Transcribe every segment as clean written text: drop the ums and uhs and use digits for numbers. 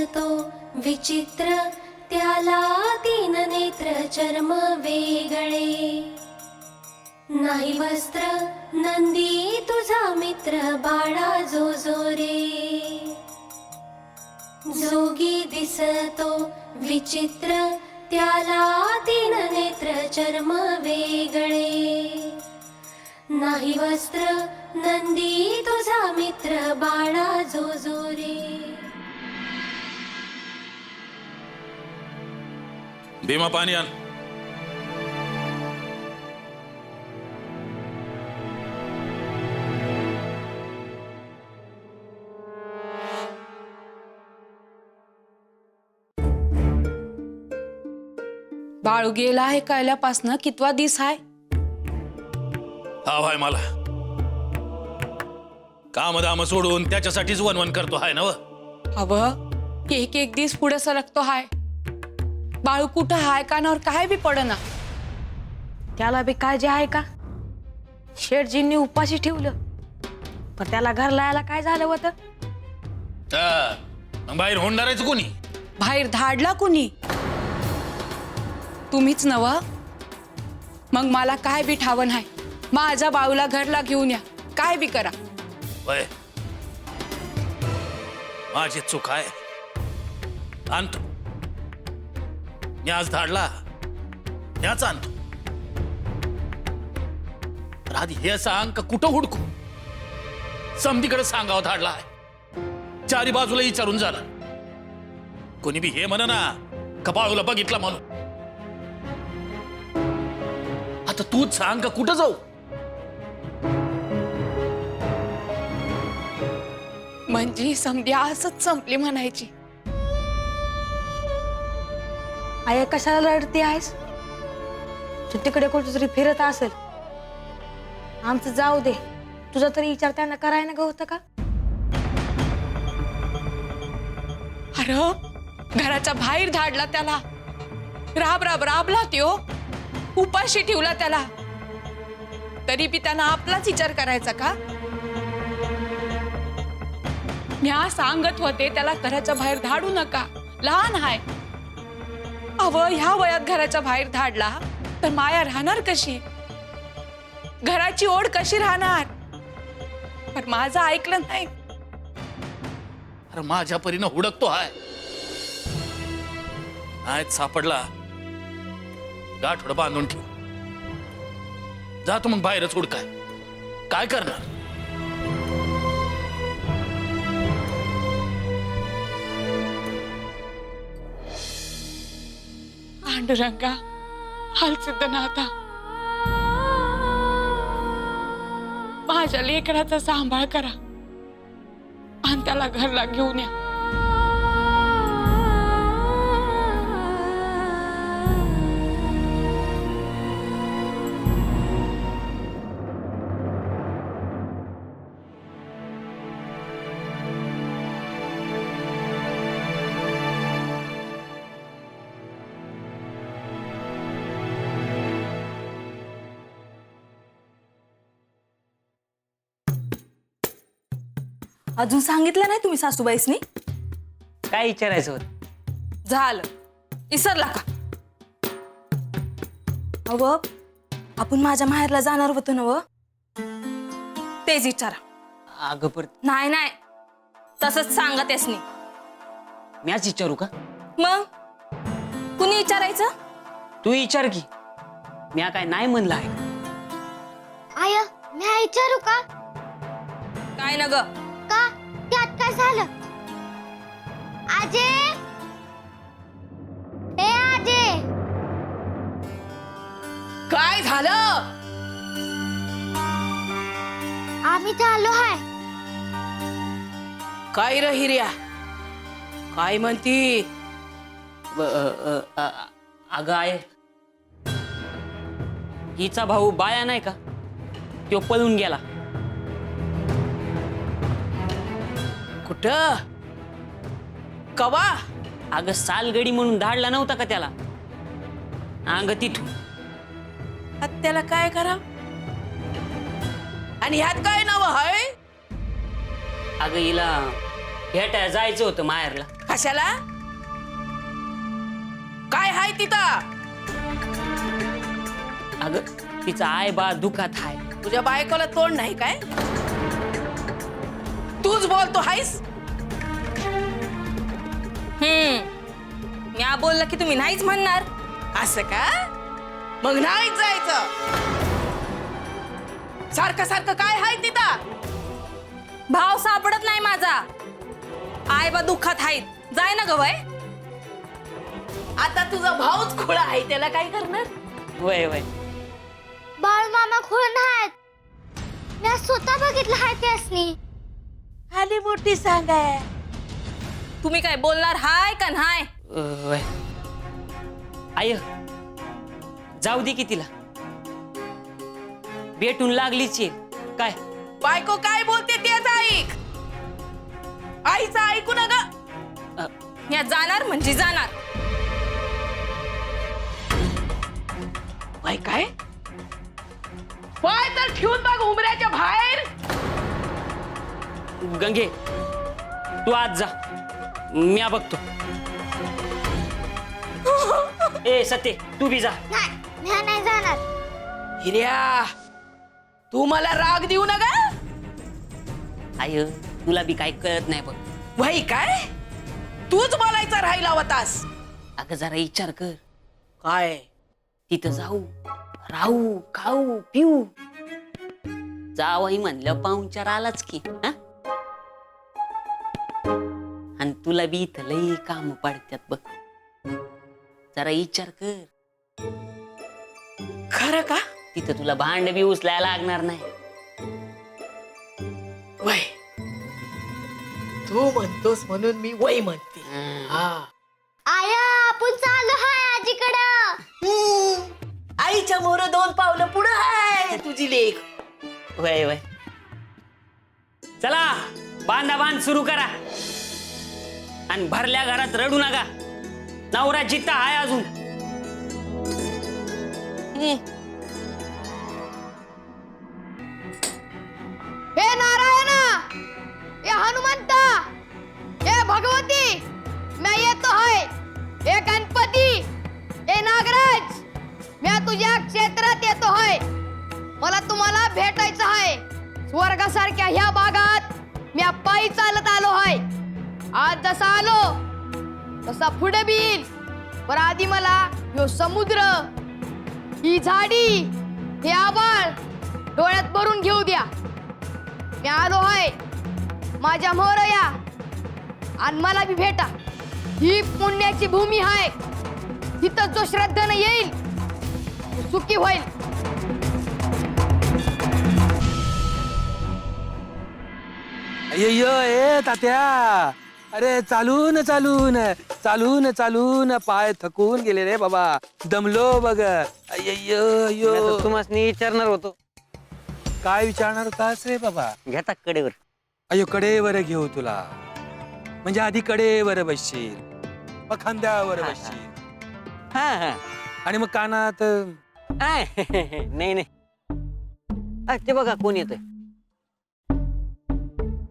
दिसतो विचित्र, त्याला तीन नेत्र चर्म वेगळे. नाही वस्त्र नंदी तुझा मित्र, बाळा जो जो रे. जोगी दिसतो विचित्र, त्याला तीन नेत्र चर्म वेगळे. नाही वस्त्र नंदी तुझा मित्र, बाळा जो जो रे. भीमा पाणी आण. बाळू गेला आहे कळल्यापासनं कितवा दिस आहे? हा भाई मला काम दाम सोडून त्याच्यासाठीच वनवन करतो हाय ना व. अव एक एक दिस पुढे सरकतो हाय. बाळू कुठं हाय कानावर काय बी पडना. त्याला बी काळजी आहे का? शेठजींनी उपाशी ठेवलं, पण त्याला घर लायला काय झालं होतं? मग बाहेर होणारच कोणी? बाहेर धाडला कुणी? तुम्हीच नव. मग मला काय बी ठावं नाही. माझ्या बाळूला घरला घेऊन या, काय बी करा. वय माझी चूक आहे, आणतो. मी आज धाडला, याच आणतो. आधी हे सांग का कुठं हुडकू? समधीकडे सांगावं धाडला आहे. चारी बाजूला विचारून झालं. कोणी बी हे म्हणा ना का बाळूला बघितला म्हणून. आता तूच सांग का कुठं जाऊ? म्हणजे समधी असंच संपली म्हणायची. आय कशाला रडती आहेस? तू तिकडे कुठेतरी फिरत असेल. आमचं जाऊ दे, तुझा तरी विचार त्यांना करायला ग होतं का? अरे घराच्या बाहेर धाडला त्याला. राब राब राबला त्यो. उपाशी ठेवला त्याला. तरी बी त्यानं आपलाच विचार करायचा का? म्या सांगत होते त्याला घराच्या बाहेर धाडू नका, लहान हाय. अव ह्या वयात घराच्या बाहेर धाडला तर माया राहणार कशी? घराची ओढ कशी राहणार? पण माझं ऐकलं नाही. अरे माझ्या परीनं हुडकतो हाय. आज सापडला, गाठोड बांधून ठेव. जातो मग बाहेरच हुडकाय. काय करणार? पांडुरंगा, हलसिद्धनाथा, माझ्या लेकराचा सांभाळ करा आणि त्याला घरला घेऊन या. अजून सांगितलं नाही तुम्ही सासूबाईसनी? काय विचारायचं होत? झालं, विसरला का? अव आपण माझ्या माहेरला जाणार होतो ना व, तेच विचारा. अगं पर नाही नाही, तसंच सांगा त्यासनी. म्याच विचारू का? मग कुणी विचारायचं? तू विचार की. म्या काय नाही म्हणलं आहे का? आय मी विचारू का? काय ना ग? का त्यात काय झालं? आजे, ए आजे, काय झालं? आम्ही चाललो हाय. काय रे हिर्या, काय म्हणती? अगं आहे, हिचा भाऊ बाया नाही का, तो पळून गेला. कुठं? कवा? अगं सालगडी म्हणून धाडला नव्हता का त्याला? अंग तिथून. त्याला काय करा? आणि ह्यात काय नाव आहे? अगं हिला भेटायला जायचं होतं माहेरला. कशाला? काय हाय तिथं? अगं तिचा आय बा दुखात हाय. तुझ्या बायकोला तोंड नाही काय? तूच बोलतो हायस. मी बोललं की तुम्ही नाहीच म्हणणार. असं का? मग नाही जायचं. सारखं सारखं काय हाय तिथं? भाव सापडत नाही माझा. आय बा दुःखात आहेत. जाय ना ग वय. आता तुझा भाऊच खुळा आहे, त्याला काय करणार? वय वय. बाळ मामा खुळ नाहीत. मी स्वतः बघितलं हाय त्यासनी. आली मोठी सांगाय. तुम्ही काय बोलणार हाय का नाही? वय. आय जाऊ दे की तिला. भेटून लागलीच आहे. काय बायको काय बोलते तेच ऐक. आईचं ऐकू ना ग. मी जाणार म्हणजे जाणार. बाय काय? पाय तर ठेवून बघ उमऱ्याच्या बाहेर. गंगे तू आज जा, मी बघतो. ए सत्य तू बी जा. नाही मी नाही जाणार. हिर्या तू मला राग देऊ नका. आय तुला बी काय कळत नाही बघ. भाई काय? तूच बोलायचा राहिला होतास. अगं जरा विचार कर. काय? तिथं जाऊ, राहू, खाऊ, पिऊ. जावई म्हणलं पाहुणचार आलाच की. आणि तुला बी इथं लई काम पडत्यात बघ. जरा विचार कर. खरं का? तिथं तुला भांड बी उचलायला लागणार नाही. वय तू म्हणतोस म्हणून मी वय म्हणते. हा. आया आपण चालू हाय आजीकडं. आईच्या मोर 2 पावलं पुढे आहे तुझी लेक. वय वय. चला बांधा बांध सुरू करा. आणि भरल्या घरात रडू नका. नवरा जित्ता हाय अजून. हे नारायणा, हे हनुमंता, हे भगवती, मैं येतो आहे. हे गणपती, हे नागराज, मी तुझ्या क्षेत्रात येतो आहे. मला तुम्हाला भेटायचं आहे. स्वर्गासारख्या ह्या भागात मी पायी चालत आलो आहे. आज जसा आलो तसा पुढे बी येईल. पण आधी मला ह्यो समुद्र, ही झाडी, हे आभाळ डोळ्यात भरून घेऊ द्या. मी आलो आहे. माझ्या मोर या आणि मला बी भेटा. ही पुण्याची भूमी आहे. तिथं जो श्रद्धेनं येईल तो सुखी होईल. अय्यो ए तात्या, अरे चालून चालून चालून चालून पाय थकून गेले रे बाबा. दमलो बघ. अय्यो अय्यो. तुम्हाला विचारणार होतो. काय विचारणार होतास रे बाबा? घेता कडेवर. अय्यो कडेवर घेऊ तुला. म्हणजे आधी कडेवर बसशील, मग खांद्यावर बसशील, हा हा. आणि मग कानात. नाही नाही. ते बघा कोण येतोय.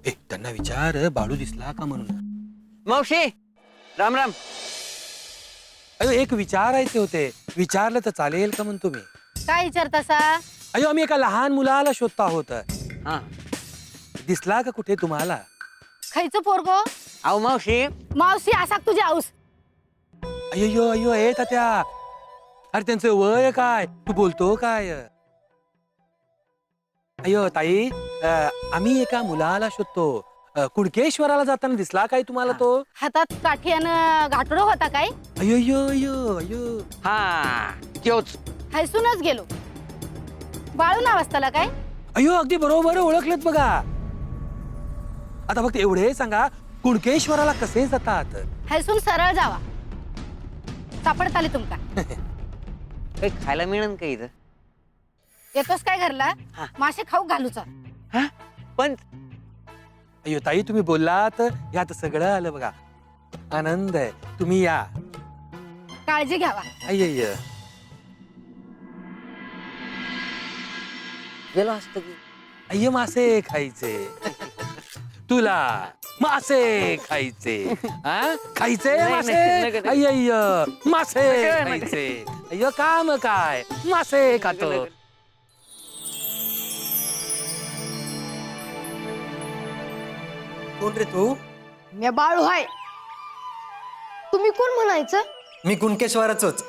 ए त्यांना विचार बाळू दिसला का म्हणून. मावशी राम राम. अयो एक विचारायचे होते. विचारलं तर चालेल का म्हणतो मी. काय विचारतासा? अयो आम्ही एका लहान मुलाला शोधता आहोत. हा. दिसला का कुठे तुम्हाला? खायचं पोरगो? अहो मावशी. मावशी असा तुझी आऊस. अय्यो अय्यो ए तात्या, अरे त्यांचं वय काय, तू बोलतो काय? अय्यो ताई, आम्ही एका मुलाला शोधतो. कुणकेश्वराला जाताना दिसला काय तुम्हाला तो? हातात काठीयानं घाटोडं होता काय? अय्यो अय्यो अय्यो अय्यो. हा त्योच. हैसूनच गेलो. बाळू नाव असताला काय? अय्यो अगदी बरोबर ओळखलेत बघा. आता फक्त एवढे सांगा, कुणकेश्वराला कसे जातात? हैसून सरळ जावा. सापडत आले तुमका. काही खायला मिळेल का इथं? येतोस काय घरला? हा. मासे खाऊ घालूचा. हा पण अय्यो ताई तुम्ही बोललात यात सगळं आलं बघा. आनंद आहे. तुम्ही या. काळजी घ्यावा. अय्य गेलो असतो की. अय्य मासे खायचे तुला. मासे खायचे हा? खायचे नाही, मासे नाही, नाही. अय्य मासे नका, नका. खायचे अय्यो काम काय मासे खातो कोण रे तू? मी बाळू हाय. तुम्ही कोण म्हणायचं? मी कुणकेश्वराचोच.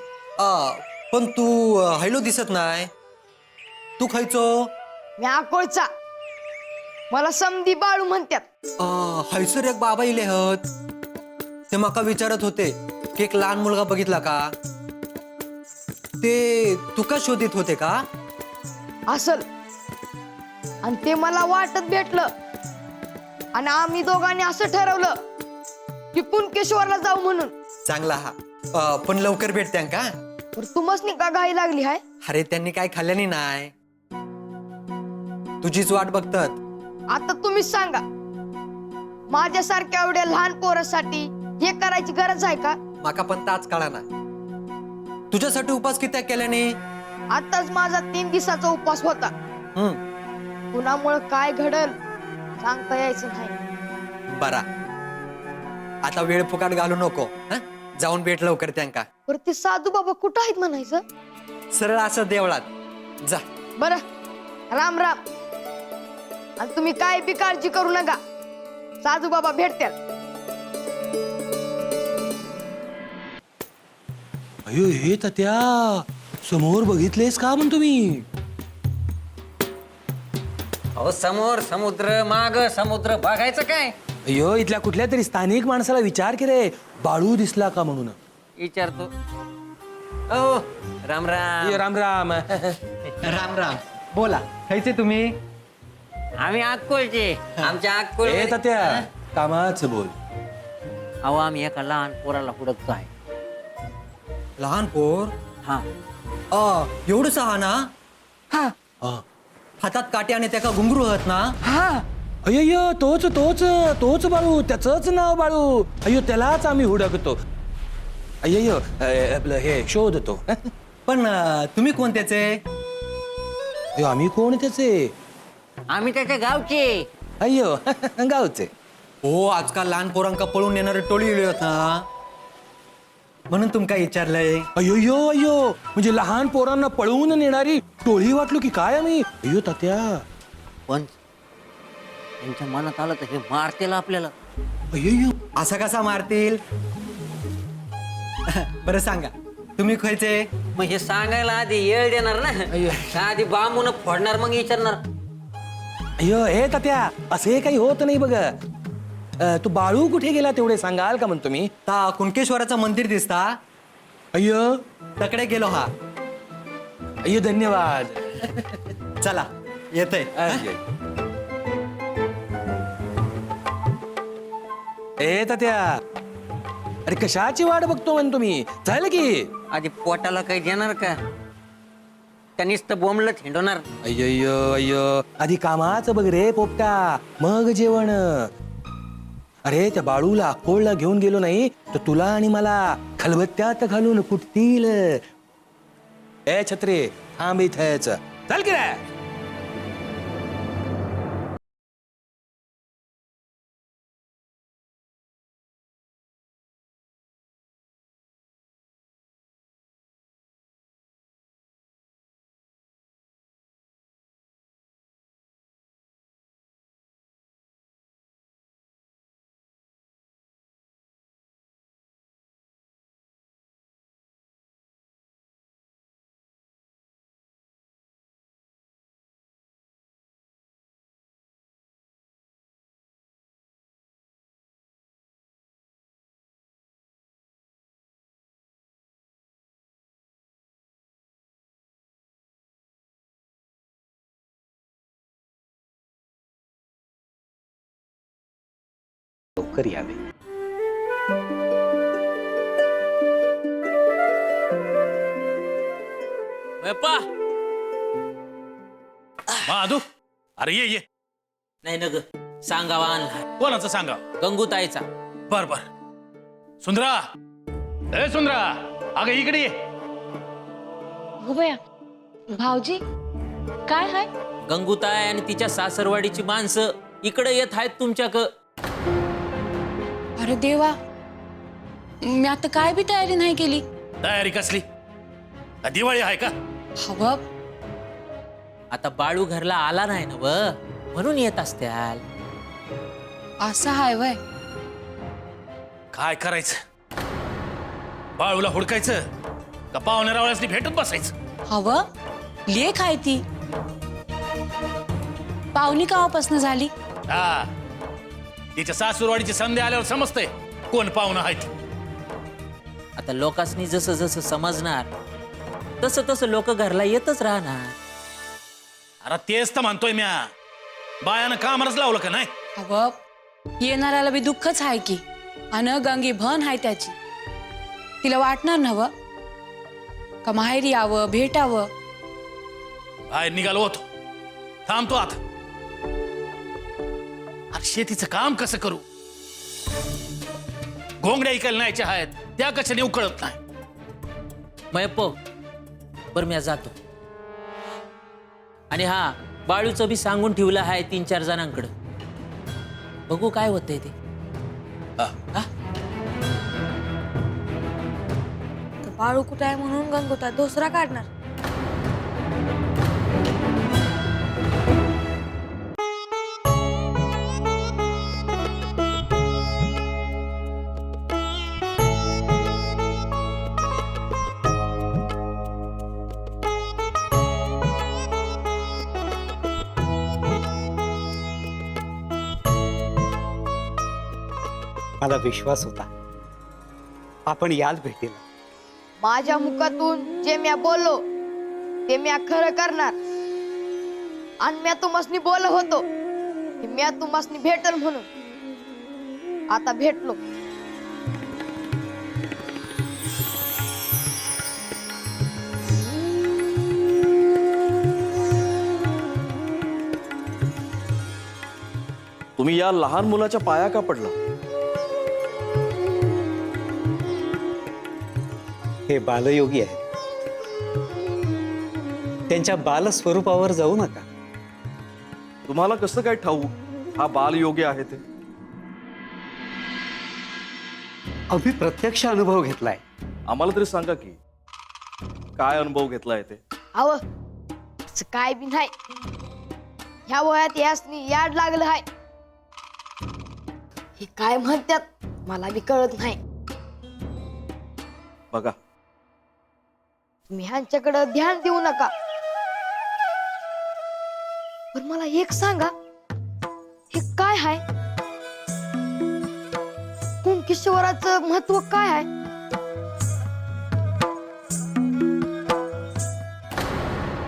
पण तू हैलो दिसत नाही. तू खायचो? मी अकोळचा. मला समधी बाळू म्हणतात. हैसर एक बाबा इले हत. ते माका विचारत होते की एक लहान मुलगा बघितला का? ते तुका शोधित होते का? असल. आणि ते मला वाटत भेटलं आणि आम्ही दोघांनी असं ठरवलं की कुणकेश्वरला जाऊ म्हणून. चांगला हा. पण लवकर भेटत्या का? तर तुम्हाला का घाई लागली हाय? अरे त्यांनी काय खाल्ल्याने नाही, तुझीच वाट बघतात. आता तुम्हीच सांगा, माझ्यासारख्या एवढ्या लहान पोरासाठी हे करायची गरज आहे का? माका पण ताच काळा ना. तुझ्यासाठी उपास किती केल्याने? आताच माझा 3 दिवसाचा उपवास होता. कुणामुळे काय घडल सांगता यायचं नाही. बरा, आता वेळ फुकाट घालू नको. हं? जाऊन भेट लवकर त्यांका. बरं ते साधू बाबा कुठं आहेत म्हणायचं? सरळ असं देवळात जा. बरं, राम राम. आणि तुम्ही काय बी काळजी करू नका, साधू बाबा भेटतात. अयो हे त्या समोर बघितलेस का म्हणतो मी? अहो समोर समुद्र, माग समुद्र, बघायचं काय? अयो इथल्या कुठल्या तरी स्थानिक माणसाला विचार की रे, बाळू दिसला का म्हणून. विचारतो. ओ राम राम. अयो, राम राम. राम राम. बोला, खायचे तुम्ही? आम्ही अक्कोळचे. आमच्या अक्कोळ. ए तात्या कामाचं बोल. अहो आम्ही एका लहान पोराला हुडकतो आहे. लहान पोर? हा. एवढंच हा ना? हा. हातात काटे आणि त्याका घुंगरू आहात ना? हा अय्यो तोच तोच तोच बाळू, त्याचंच नाव बाळू. अय्यो त्यालाच आम्ही हुडकतो. अय्यो आपलं हे शोधतो. पण तुम्ही कोणत्याचे? अय्यो आम्ही कोण त्याचे? आम्ही त्याच्या गावचे. अय्यो गावचे. हो, आजकाल लहान पोरांका पळून येणारे टोळी येत ना, म्हणून तुमका विचारलंय. अय्यो अय्यो म्हणजे लहान पोरांना पळवून नेणारी टोळी वाटलो की काय आम्ही? अय्यो तात्या. पण त्यांच्या मनात आलं तर हे मारतील आपल्याला. अय्यो असा कसा मारतील? बरं सांगा, तुम्ही खायचे? मग हे सांगायला आधी येळ देणार ना. आधी बांबून फोडणार मग विचारणार. अय्यो हे तात्या असे काही होत नाही बघ. तू बाळू कुठे गेला तेवढे सांगाल का म्हणतो मी? ता कुणकेश्वराचं मंदिर दिसता? अय्यो तकडे गेलो हा. अय्यो धन्यवाद. चला येतय. ए तात्या अरे कशाची वाट बघतो म्हणतो मी? झालं की? आधी पोटाला काही देणार का? त्यांनीच तर बोंबलं हिंडवणार. अय्यो अय्यो आधी कामाचं बघ रे पोपटा, मग जेवण. अरे त्या बाळूला अक्कोळला घेऊन गेलो नाही तर तुला आणि मला खलबत्त्यात घालून कुटतील. ए छत्रे थांब इथेच. चल की रे. लवकर यावे. माधू अरे ये नाही ना ग, सांगावा आणला कोणाचं सांगा? गंगूताईचा. बर बर. सुंदरा, ए सुंदरा, अगं इकडे ये. हो बया भाऊजी काय हाय? गंगूताई आणि तिच्या सासरवाडीची माणसं इकडे येत आहेत तुमच्याक. अरे देवा, मी आता काय बी तयारी नाही केली. तयारी कसली? दिवाळी आहे का? हवं आता बाळू घरला आला नाही ना व, म्हणून येत असत्याल. असं हाय वय. काय करायचं? बाळूला हुडकायचं का पाहुण्या रावळ्यासनी भेटत बसायचं? हवं लेख आहे ती. पाहुणी कावापासून झाली. हा, तिच्या सासूरवाडीची संधी आल्यावर समजतंय कोण पाहुणं आहे ती. आता लोकांनी जसं जसं समजणार तसं तसं लोक घरला येतच राहणार. अरे तेच तर म्हणतोय म्या, बायानं कामालाच लावलं का नाही? हवं येणाऱ्याला बी दुःखच आहे की, अन गंगी भन आहे त्याची. तिला वाटणार नवं का माहेरी यावं, भेटावं. बाहेर निघालो होतो, थांबतो आता. अरे शेतीचं काम कसं करू? घोंगड्या इकायला न्यायच्या आहेत, त्या कशा नेऊ कळत नाही. मयप्पो बरं मी जातो. आणि हा, बाळूचं बी सांगून ठेवलं आहे 3-4 जणांकडं. बघू काय होतंय ते. हा. तर बाळू कुठं आहे म्हणून गंगोता दुसरा काढणार. मला विश्वास होता आपण याल भेटीला. माझ्या मुखातून जे म्या बोललो ते म्या खरं करणार. आणि म्या तुम्हासनी बोलत होतो की म्या तुम्हासनी भेटल म्हणून. आता भेटलो. तुम्ही या लहान मुलाच्या पाया का पडला? हे बालयोगी आहेत, त्यांच्या बालस्वरूपावर जाऊ नका. तुम्हाला कसं काय ठाऊक हा बालयोगी आहे ते? अभि प्रत्यक्ष अनुभव घेतलाय. आम्हाला तरी सांगा की काय अनुभव घेतलाय ते. अव असं काय बी नाही. ह्या वयात यासनी याड लागलं हाय. हे काय म्हणतात मला बी कळत नाही. बघा, तुम्ही ह्यांच्याकडे ध्यान देऊ नका. पण मला एक सांगा, हे काय आहे? कुंकेश्वराचं महत्व काय आहे?